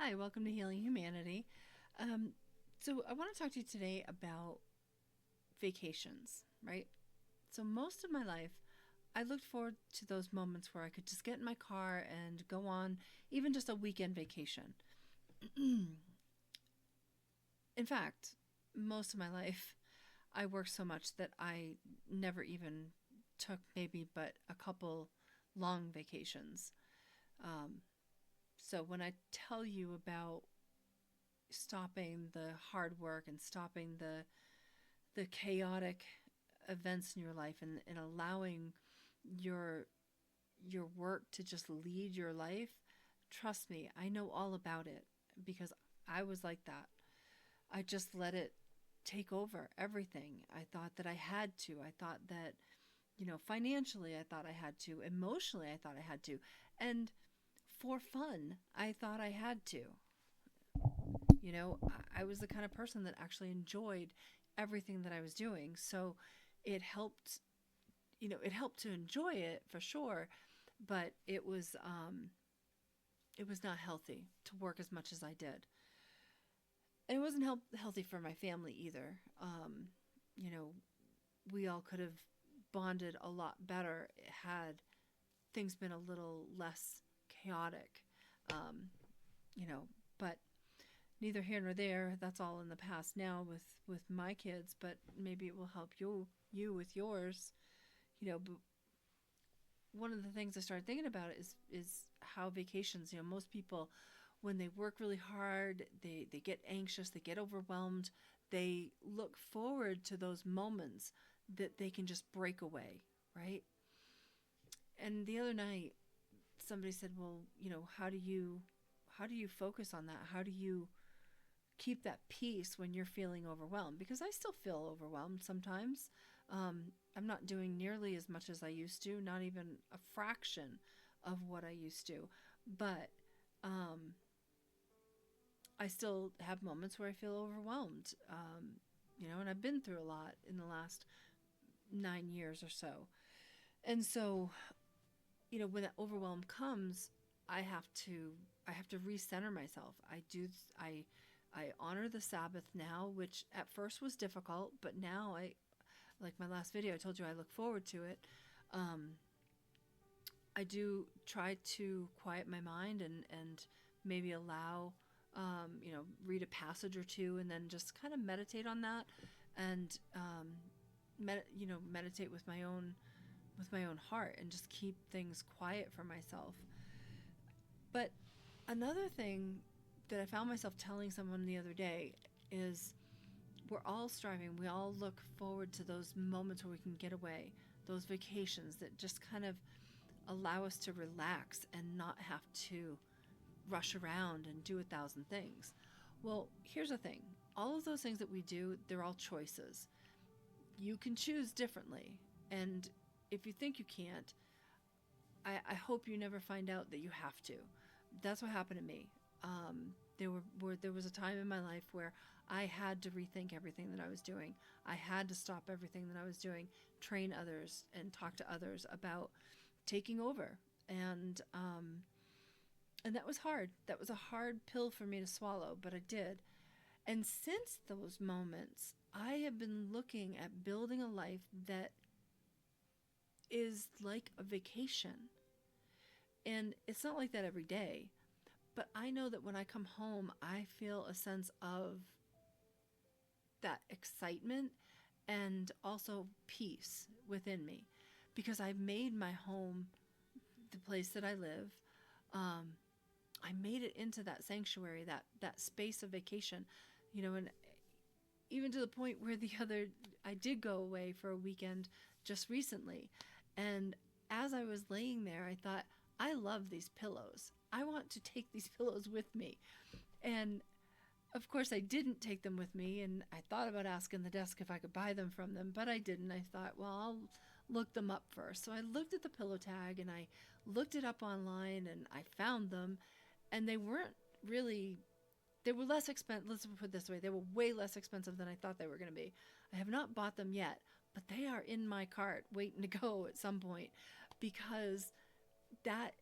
Hi, welcome to Healing Humanity. Um, so, I want to talk to you today about vacations, right? So, most of my life, I looked forward to those moments where I could just get in my car and go on even just a weekend vacation. In fact, most of my life, I worked so much that I never even took maybe but a couple long vacations. Um, so, when I tell you about stopping the hard work and stopping the chaotic events in your life and allowing your your work to just lead your life, trust me, I know all about it because I was like that. I just let it take over everything. I thought that I had to. I thought that, financially I thought I had to, emotionally I thought I had to, and for fun, I thought I had to. I was the kind of person that actually enjoyed everything that I was doing. So it helped, it helped to enjoy it for sure, but it was not healthy to work as much as I did. And it wasn't healthy for my family either. You know, we all could have bonded a lot better had things been a little less chaotic. Um, you know, but neither here nor there. That's all in the past now with my kids, but maybe it will help you with yours. But one of the things I started thinking about is how vacations. Most people when they work really hard, they get anxious, they get overwhelmed, they look forward to those moments that they can just break away, right? And the other night, somebody said, "Well, how do you focus on that? How do you keep that peace when you're feeling overwhelmed?" Because I still feel overwhelmed sometimes. I'm not doing nearly as much as I used to, not even a fraction of what I used to. But um, I still have moments where I feel overwhelmed. And I've been through a lot in the last 9 years or so. And so, when that overwhelm comes, I have to I have to recenter myself. I honor the Sabbath now, which at first was difficult, but now like my last video, I told you I look forward to it. Um, I do try to quiet my mind and maybe allow, read a passage or two, and then just kind of meditate on that, and meditate with my own heart, and just keep things quiet for myself. But another thing that I found myself telling someone the other day is we're all striving. We all look forward to those moments where we can get away, those vacations that just kind of allow us to relax and not have to rush around and do 1,000 things. Well, here's the thing, all of those things that we do, they're all choices. You can choose differently. And if you think you can't, I hope you never find out that you have to. That's what happened to me. There was a time in my life where I had to rethink everything that I was doing. I had to stop everything that I was doing, train others, and talk to others about taking over. And that was hard. That was a hard pill for me to swallow, but I did. And since those moments, I have been looking at building a life that is like a vacation. And it's not like that every day, but I know that when I come home, I feel a sense of that excitement and also peace within me because I've made my home the place that I live. Um, I made it into that sanctuary, that space of vacation, and even to the point where I did go away for a weekend just recently, and as I was laying there, I thought, I love these pillows. I want to take these pillows with me, and of course I didn't take them with me, and I thought about asking the desk if I could buy them from them, but I didn't. I thought, well, I'll look them up first. So I looked at the pillow tag and I looked it up online and I found them, and they weren't really, they were less expensive. Let's put it this way, they were way less expensive than I thought they were going to be. I have not bought them yet, but they are in my cart waiting to go at some point, because that,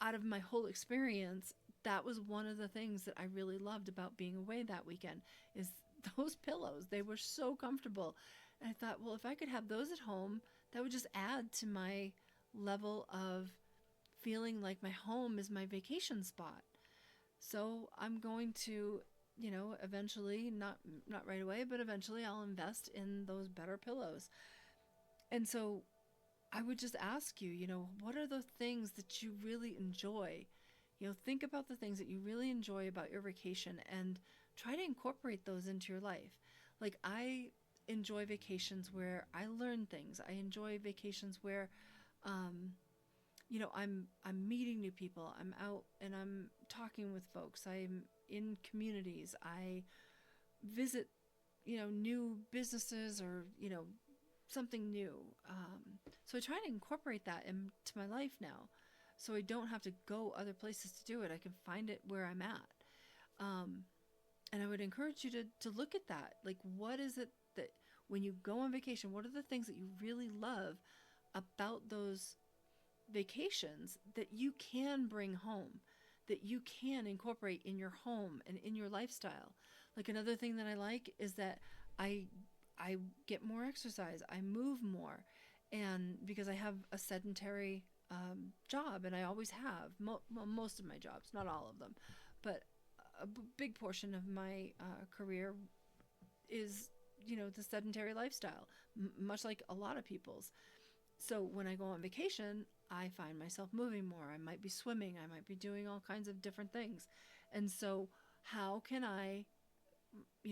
out of my whole experience, that was one of the things that I really loved about being away that weekend is those pillows. They were so comfortable. And I thought, well, if I could have those at home, that would just add to my level of feeling like my home is my vacation spot. So I'm going to, eventually, not right away, but eventually I'll invest in those better pillows. And so I would just ask you, what are the things that you really enjoy? Think about the things that you really enjoy about your vacation and try to incorporate those into your life. Like, I enjoy vacations where I learn things. I enjoy vacations where, I'm meeting new people. I'm out and I'm talking with folks. I'm in communities. I visit, new businesses or, something new. So I try to incorporate that into my life now. So I don't have to go other places to do it. I can find it where I'm at. And I would encourage you to look at that. Like, what is it that when you go on vacation, what are the things that you really love about those vacations that you can bring home, that you can incorporate in your home and in your lifestyle? Like, another thing that I like is that I get more exercise. I move more. And because I have a sedentary job, and I always have, most of my jobs, not all of them, but a big portion of my career is, the sedentary lifestyle, much like a lot of people's. So when I go on vacation, I find myself moving more. I might be swimming. I might be doing all kinds of different things. And so how can I,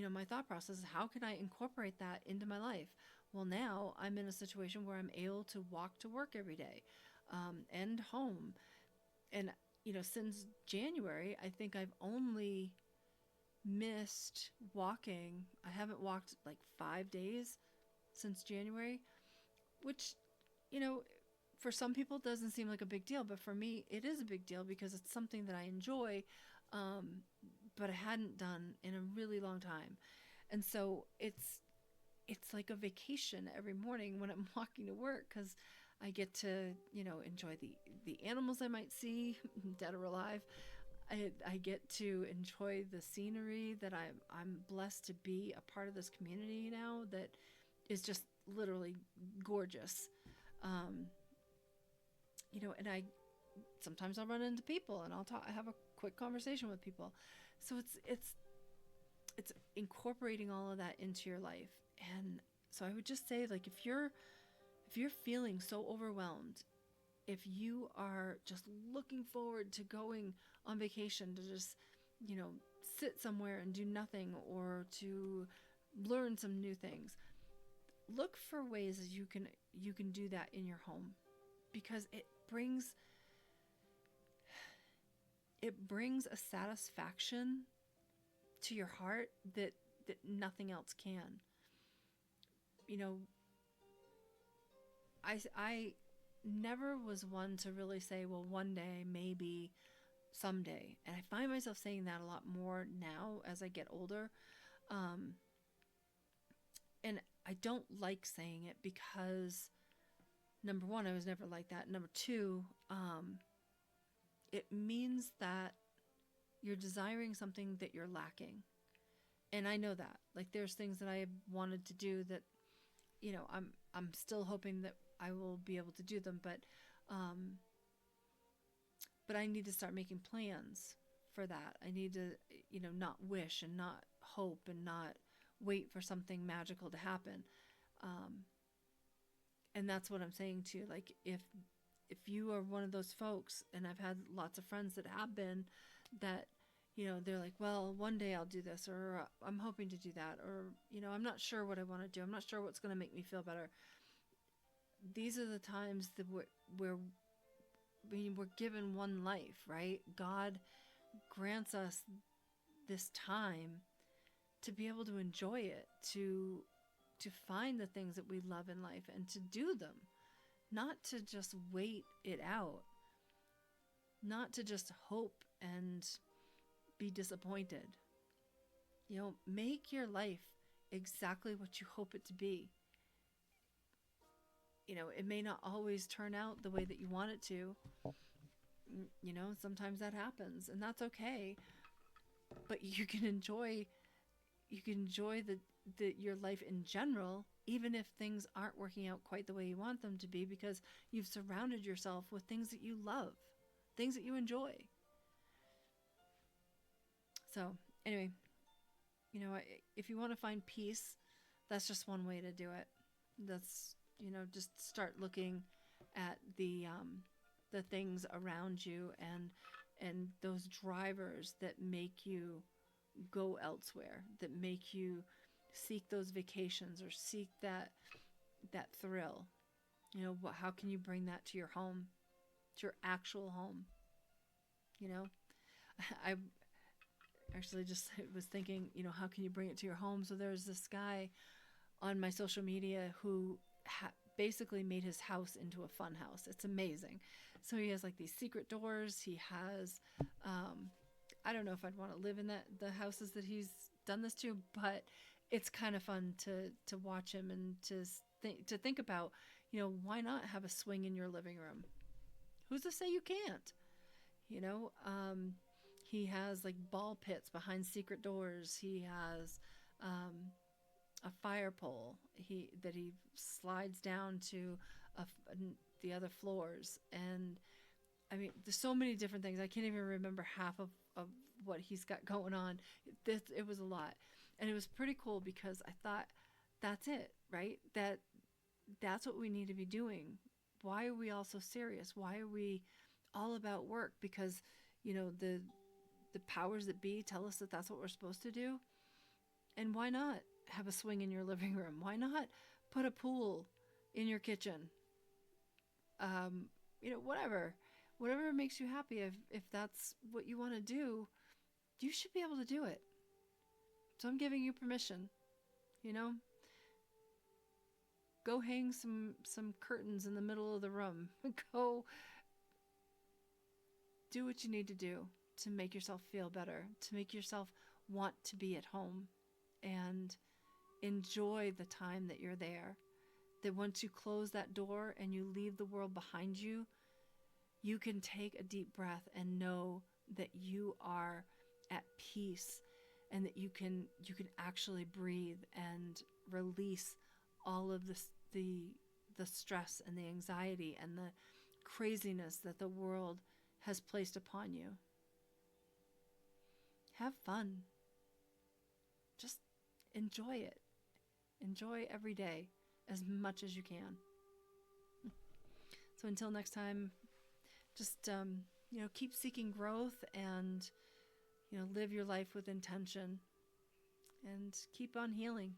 my thought process is, how can I incorporate that into my life? Well, now I'm in a situation where I'm able to walk to work every day, and home. And, since January, I think I've only missed walking. I haven't walked like 5 days since January, which, for some people it doesn't seem like a big deal, but for me it is a big deal because it's something that I enjoy, but I hadn't done in a really long time. And so it's like a vacation every morning when I'm walking to work, because I get to, enjoy the animals I might see, dead or alive. I get to enjoy the scenery that I'm blessed to be a part of this community now that is just literally gorgeous. Um, and sometimes I'll run into people and I have a quick conversation with people. So it's incorporating all of that into your life. And so I would just say, like, if you're feeling so overwhelmed, if you are just looking forward to going on vacation to just, sit somewhere and do nothing, or to learn some new things, look for ways that you can do that in your home, because it brings a satisfaction to your heart that nothing else can. I never was one to really say, well, one day, maybe someday. And I find myself saying that a lot more now as I get older. And I don't like saying it because, number one, I was never like that. Number two, it means that you're desiring something that you're lacking. And I know that. Like, there's things that I wanted to do that, I'm still hoping that I will be able to do them, but I need to start making plans for that. I need to, not wish and not hope and not wait for something magical to happen. And that's what I'm saying too. Like, if you are one of those folks, and I've had lots of friends that have been, that, they're like, well, one day I'll do this, or I'm hoping to do that, or, I'm not sure what I want to do. I'm not sure what's going to make me feel better. These are the times that we're given one life, right? God grants us this time to be able to enjoy it, to find the things that we love in life and to do them, not to just wait it out, not to just hope and be disappointed. Make your life exactly what you hope it to be. It may not always turn out the way that you want it to, You know, sometimes that happens, and that's okay. But you can enjoy your life in general, even if things aren't working out quite the way you want them to be, because you've surrounded yourself with things that you love, things that you enjoy. So, anyway, if you want to find peace, that's just one way to do it. That's, just start looking at the things around you, and those drivers that make you go elsewhere, that make you seek those vacations or seek that thrill. How can you bring that to your home, to your actual home? You know, I actually just was thinking, how can you bring it to your home? So there's this guy on my social media who basically made his house into a fun house. It's amazing. So he has like these secret doors. He has, I don't know if I'd want to live in the houses that he's done this to, but it's kind of fun to watch him and to think about, why not have a swing in your living room? Who's to say you can't? You know, he has like ball pits behind secret doors. He has a fire pole that he slides down to a, the other floors. And I mean, there's so many different things. I can't even remember half of what he's got going on. It was a lot. And it was pretty cool because I thought, that's it, right? That's what we need to be doing. Why are we all so serious? Why are we all about work? Because, the powers that be tell us that that's what we're supposed to do. And why not have a swing in your living room? Why not put a pool in your kitchen? Whatever makes you happy. If that's what you want to do, you should be able to do it. So I'm giving you permission. Go hang some curtains in the middle of the room. Go do what you need to do to make yourself feel better, to make yourself want to be at home, and enjoy the time that you're there. That once you close that door and you leave the world behind you, you can take a deep breath and know that you are at peace, and that you can actually breathe and release all of the stress and the anxiety and the craziness that the world has placed upon you. Have fun. Just enjoy it. Enjoy every day as much as you can. So until next time, just keep seeking growth, and live your life with intention, and keep on healing.